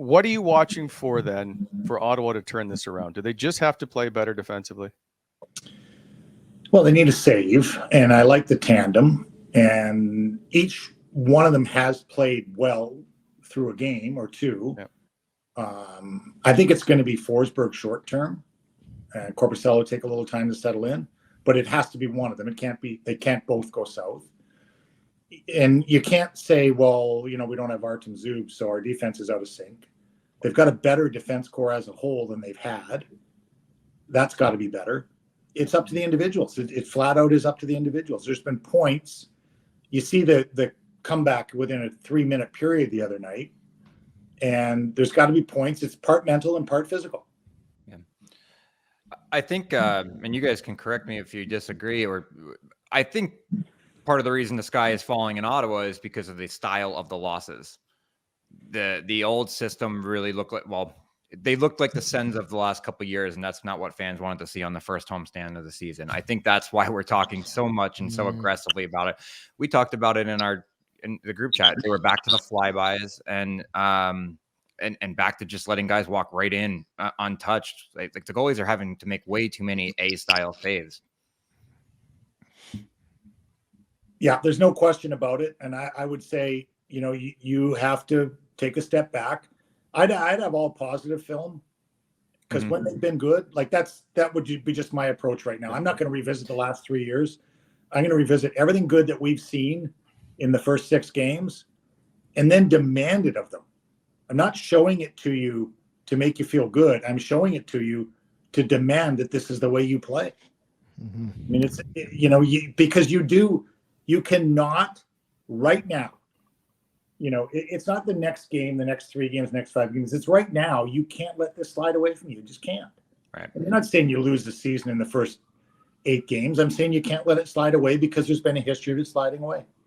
What are you watching for then for Ottawa to turn this around? Do they just have to play better defensively? Well, they need a save, and I like the tandem, and each one of them has played well through a game or two. Yeah. I think it's going to be Forsberg short term, and Korpisalo take a little time to settle in, but it has to be one of them. It can't be, they can't both go south. And you can't say, well, we don't have Artem Zub, so our defense is out of sync. They've got a better defense core as a whole than they've had. That's got to be better. It's up to the individuals. It flat out is up to the individuals. There's been points. You see the comeback within a 3-minute period the other night, and there's got to be points. It's part mental and part physical. Yeah. I think, and you guys can correct me if you disagree, or I think part of the reason the sky is falling in Ottawa is because of the style of the losses. The old system really looked like, well, they looked like the Sens of the last couple of years, and that's not what fans wanted to see on the first homestand of the season. I think that's why we're talking so much and so aggressively about it. We talked about it in the group chat. They were back to the flybys and back to just letting guys walk right in untouched. Like the goalies are having to make way too many A-style saves. Yeah, there's no question about it. And I would say, you have to take a step back. I'd have all positive film, because when they've been good, like that would be just my approach right now. I'm not going to revisit the last 3 years. I'm going to revisit everything good that we've seen in the first 6 games and then demand it of them. I'm not showing it to you to make you feel good. I'm showing it to you to demand that this is the way you play. I mean, it's, because you cannot right now, it's not the next game, the next 3 games, next 5 games. It's right now. You can't let this slide away from you. You just can't. Right. I'm not saying you lose the season in the first 8 games. I'm saying you can't let it slide away because there's been a history of it sliding away.